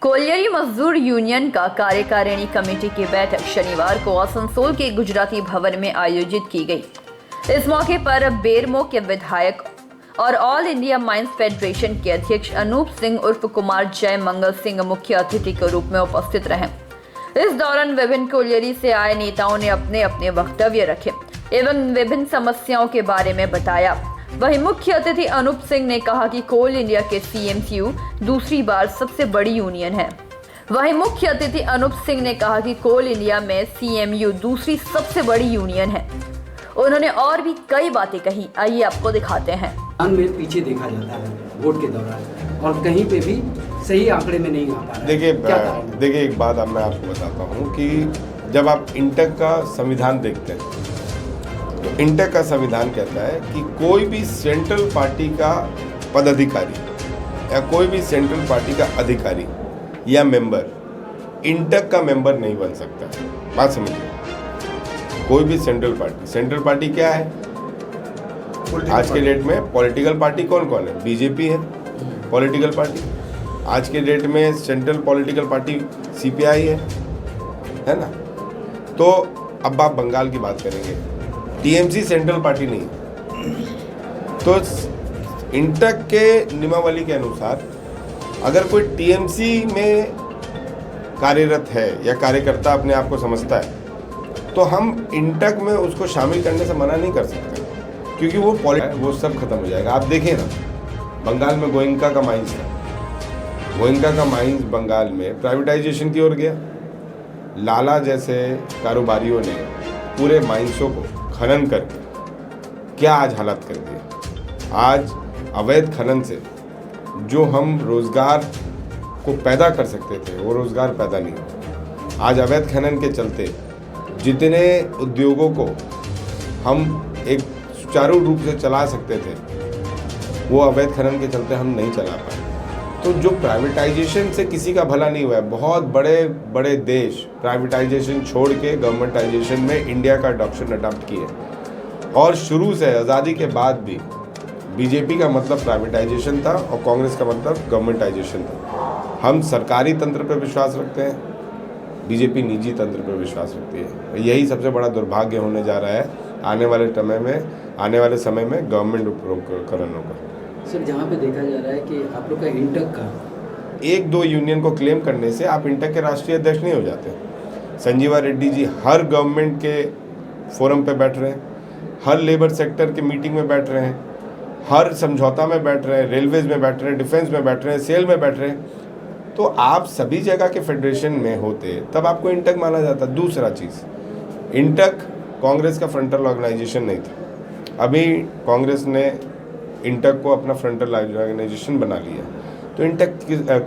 Colliery मजदूर union का कार्यकारिणी कमेटी की बैठक शनिवार को आसनसोल के गुजराती भवन में आयोजित की गई। इस मौके पर बेरमो के विधायक और ऑल इंडिया माइंस फेडरेशन के अध्यक्ष अनूप सिंह उर्फ कुमार जय मंगल सिंह मुख्य अतिथि के रूप में उपस्थित रहे। इस दौरान विभिन्न कोलियरी से आए नेताओं ने अपने अपने वक्तव्य रखे एवं विभिन्न समस्याओं के बारे में बताया। वहीं मुख्य अतिथि अनूप सिंह ने कहा कि कोल इंडिया के सीएमसीयू दूसरी बार सबसे बड़ी यूनियन है। वहीं मुख्य अतिथि अनूप सिंह ने कहा कि कोल इंडिया में सीएमयू दूसरी सबसे बड़ी यूनियन है। उन्होंने और भी कई बातें कही, आइए आपको दिखाते हैं। में पीछे देखा जाता है वोट के दौरान और कहीं पे भी सही आंकड़े में नहीं आ पा रहा है। देखिए एक बात अब मैं आपको बताता हूँ कि जब आप इंटक का संविधान देखते हैं तो इंटक का संविधान कहता है कि कोई भी सेंट्रल पार्टी का पदाधिकारी या कोई भी सेंट्रल पार्टी का अधिकारी या मेंबर इंटक का मेंबर नहीं बन सकता। बात समझिए, कोई भी सेंट्रल पार्टी क्या है आज के डेट में? पॉलिटिकल पार्टी कौन कौन है? बीजेपी है पॉलिटिकल पार्टी। आज के डेट में सेंट्रल पॉलिटिकल पार्टी सीपीआई है ना। तो अब आप बंगाल की बात करेंगे, टीएमसी सेंट्रल पार्टी नहीं है। तो इंटक के नियमावली के अनुसार अगर कोई टीएमसी में कार्यरत है या कार्यकर्ता अपने आप को समझता है तो हम इंटक में उसको शामिल करने से मना नहीं कर सकते, क्योंकि वो सब खत्म हो जाएगा। आप देखिए ना, बंगाल में गोइंका का माइंस था। गोइंका का माइंस बंगाल में प्राइवेटाइजेशन की ओर गया। लाला जैसे कारोबारियों ने पूरे माइंसों को खनन करके क्या आज हालत कर दिए। आज अवैध खनन से जो हम रोजगार को पैदा कर सकते थे वो रोजगार पैदा नहीं हुआ। आज अवैध खनन के चलते जितने उद्योगों को हम एक सुचारू रूप से चला सकते थे वो अवैध खनन के चलते हम नहीं चला पाए। तो जो प्राइवेटाइजेशन से किसी का भला नहीं हुआ है। बहुत बड़े बड़े देश प्राइवेटाइजेशन छोड़ के गवर्नमेंटाइजेशन में इंडिया का अडॉप्ट किए और शुरू से आज़ादी के बाद भी बीजेपी का मतलब प्राइवेटाइजेशन था और कांग्रेस का मतलब गवर्नमेंटाइजेशन था। हम सरकारी तंत्र पर विश्वास रखते हैं, बीजेपी निजी तंत्र पर विश्वास रखती है। यही सबसे बड़ा दुर्भाग्य होने जा रहा है आने वाले समय में गवर्नमेंट उपकरणों का। सर, जहाँ पे देखा जा रहा है कि आप लोग का इंटक का एक दो यूनियन को क्लेम करने से आप इंटक के राष्ट्रीय अध्यक्ष नहीं हो जाते। संजीवा रेड्डी जी हर गवर्नमेंट के फोरम पे बैठ रहे हैं, हर लेबर सेक्टर के मीटिंग में बैठ रहे हैं, हर समझौता में बैठ रहे हैं, रेलवेज में बैठ रहे हैं, डिफेंस में बैठ रहे हैं, सेल में बैठ रहे हैं। तो आप सभी जगह के फेडरेशन में होते तब आपको इंटक माना जाता। दूसरा चीज़, इंटक कांग्रेस का फ्रंटल ऑर्गेनाइजेशन नहीं था। अभी कांग्रेस ने इंटक को अपना फ्रंटल ऑर्गेनाइजेशन बना लिया। तो इंटक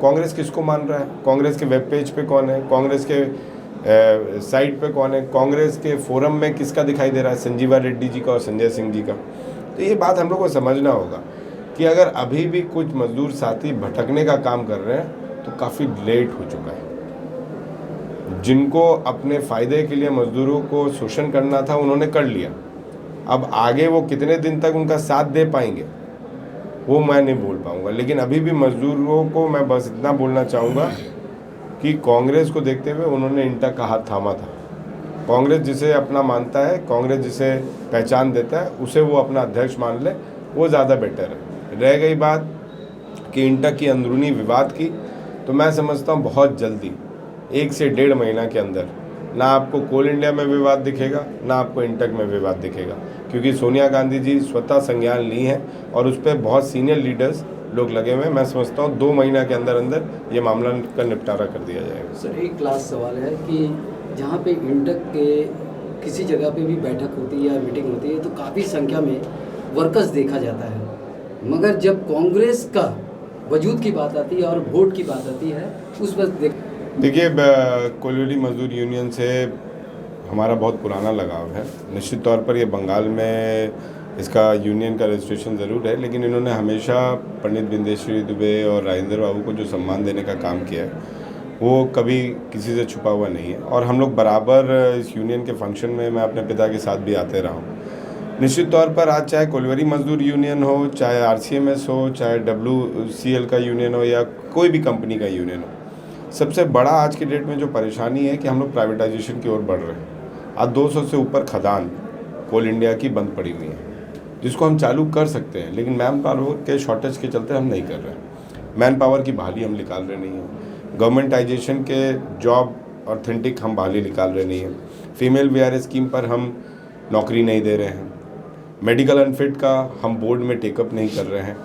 कांग्रेस किसको मान रहा है? कांग्रेस के वेब पेज पे कौन है? कांग्रेस के साइट पे कौन है? कांग्रेस के फोरम में किसका दिखाई दे रहा है? संजीवा रेड्डी जी का और संजय सिंह जी का। तो ये बात हम लोग को समझना होगा कि अगर अभी भी कुछ मजदूर साथी भटकने का काम कर रहे हैं तो काफ़ी लेट हो चुका है। जिनको अपने फ़ायदे के लिए मजदूरों को शोषण करना था उन्होंने कर लिया। अब आगे वो कितने दिन तक उनका साथ दे पाएंगे वो मैं नहीं बोल पाऊंगा, लेकिन अभी भी मजदूरों को मैं बस इतना बोलना चाहूँगा कि कांग्रेस को देखते हुए उन्होंने इंटक का हाथ थामा था। कांग्रेस जिसे अपना मानता है, कांग्रेस जिसे पहचान देता है, उसे वो अपना अध्यक्ष मान ले, वो ज़्यादा बेटर है। रह गई बात कि इंटक की अंदरूनी विवाद की, तो मैं समझता हूँ बहुत जल्दी 1 से 1.5 महीना के अंदर ना आपको कोल इंडिया में विवाद दिखेगा ना आपको इंटक में विवाद दिखेगा, क्योंकि सोनिया गांधी जी स्वतः संज्ञान ली हैं और उस पर बहुत सीनियर लीडर्स लोग लगे हुए हैं। मैं समझता हूँ 2 महीना के अंदर अंदर ये मामला का निपटारा कर दिया जाएगा। सर, एक क्लास सवाल है कि जहाँ पे इंटक के किसी जगह पे भी बैठक होती है या मीटिंग होती है तो काफ़ी संख्या में वर्कर्स देखा जाता है, मगर जब कांग्रेस का वजूद की बात आती है और वोट की बात आती है उस वक्त देखिए, कोलियरी मजदूर यूनियन से हमारा बहुत पुराना लगाव है। निश्चित तौर पर ये बंगाल में इसका यूनियन का रजिस्ट्रेशन ज़रूर है, लेकिन इन्होंने हमेशा पंडित बिंदेश्वरी दुबे और राजेंद्र बाबू को जो सम्मान देने का काम किया है वो कभी किसी से छुपा हुआ नहीं है। और हम लोग बराबर इस यूनियन के फंक्शन में मैं अपने पिता के साथ भी आते रहा हूँ। निश्चित तौर पर आज चाहे कोलियरी मजदूर यूनियन हो, चाहे RCMS हो, चाहे WCL का यूनियन हो या कोई भी कंपनी का यूनियन हो, सबसे बड़ा आज की डेट में जो परेशानी है कि हम लोग प्राइवेटाइजेशन की ओर बढ़ रहे हैं। आज 200 से ऊपर खदान कोल इंडिया की बंद पड़ी हुई है, जिसको हम चालू कर सकते हैं, लेकिन मैन पावर के शॉर्टेज के चलते हम नहीं कर रहे हैं। मैन पावर की बहाली हम निकाल रहे नहीं हैं। गवर्नमेंटाइजेशन के जॉब ऑथेंटिक हम बहाली निकाल रहे नहीं हैं। फीमेल वीआरएस स्कीम पर हम नौकरी नहीं दे रहे हैं। मेडिकल अनफिट का हम बोर्ड में टेकअप नहीं कर रहे हैं।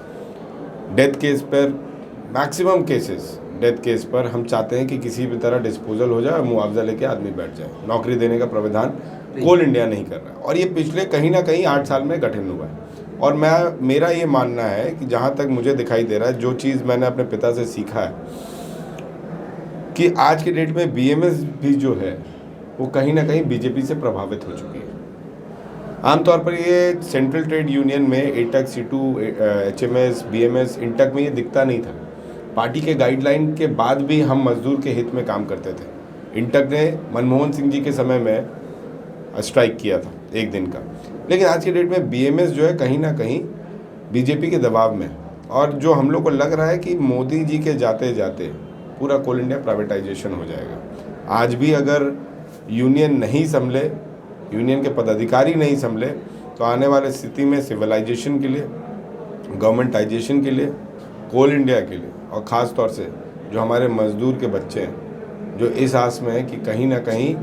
डेथ केस पर मैक्सिमम केसेस डेथ केस पर हम चाहते हैं कि किसी भी तरह डिस्पोजल हो जाए और मुआवजा लेके आदमी बैठ जाए। नौकरी देने का प्रावधान कोल इंडिया नहीं कर रहा है, और ये पिछले कहीं ना कहीं 8 साल में गठन हुआ है। और मेरा ये मानना है कि जहाँ तक मुझे दिखाई दे रहा है, जो चीज़ मैंने अपने पिता से सीखा है कि आज की डेट में बीएमएस भी जो है वो कहीं ना कहीं बीजेपी से प्रभावित हो चुकी है। आमतौर पर ये सेंट्रल ट्रेड यूनियन में एटक, सीटू, एचएमएस, बीएमएस, इंटक में ये दिखता नहीं था। पार्टी के गाइडलाइन के बाद भी हम मजदूर के हित में काम करते थे। इंटक ने मनमोहन सिंह जी के समय में स्ट्राइक किया था 1 दिन का, लेकिन आज की डेट में बीएमएस जो है कहीं ना कहीं बीजेपी के दबाव में, और जो हम लोग को लग रहा है कि मोदी जी के जाते जाते पूरा कोल इंडिया प्राइवेटाइजेशन हो जाएगा। आज भी अगर यूनियन नहीं संभले, यूनियन के पदाधिकारी नहीं संभले, तो आने वाले स्थिति में सिविलाइजेशन के लिए, गवर्नमेंटाइजेशन के लिए, कोल इंडिया के लिए, और ख़ास तौर से जो हमारे मजदूर के बच्चे हैं जो इस आस में है कि कहीं ना कहीं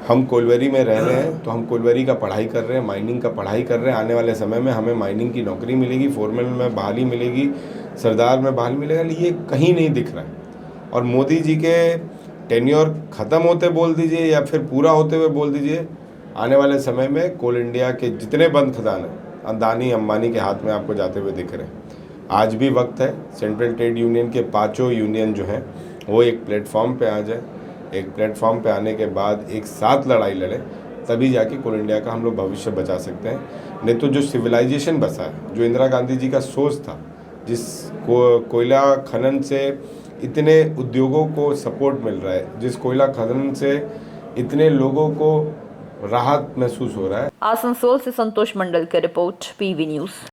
हम कोलवेरी में रह रहे हैं, तो हम कोलवेरी का पढ़ाई कर रहे हैं, माइनिंग का पढ़ाई कर रहे हैं, आने वाले समय में हमें माइनिंग की नौकरी मिलेगी, फोरमैन में बहाली मिलेगी, सरदार में बहाली मिलेगा, ये कहीं नहीं दिख रहा है। और मोदी जी के टेन्योर ख़त्म होते बोल दीजिए या फिर पूरा होते हुए बोल दीजिए, आने वाले समय में कोल इंडिया के जितने बंद खदान हैं अदानी अंबानी के हाथ में आपको जाते हुए दिख रहे हैं। आज भी वक्त है सेंट्रल ट्रेड यूनियन के 5 यूनियन जो हैं वो एक प्लेटफॉर्म पे आ जाए। एक प्लेटफॉर्म पे आने के बाद एक साथ लड़ाई लड़े, तभी जाके कोल इंडिया का हम लोग भविष्य बचा सकते हैं। नहीं तो जो सिविलाइजेशन बसा है, जो इंदिरा गांधी जी का सोच था, जिस कोयला खनन से इतने उद्योगों को सपोर्ट मिल रहा है, जिस कोयला खनन से इतने लोगों को राहत महसूस हो रहा है। आसनसोल से संतोष मंडल की रिपोर्ट, पीवी न्यूज़।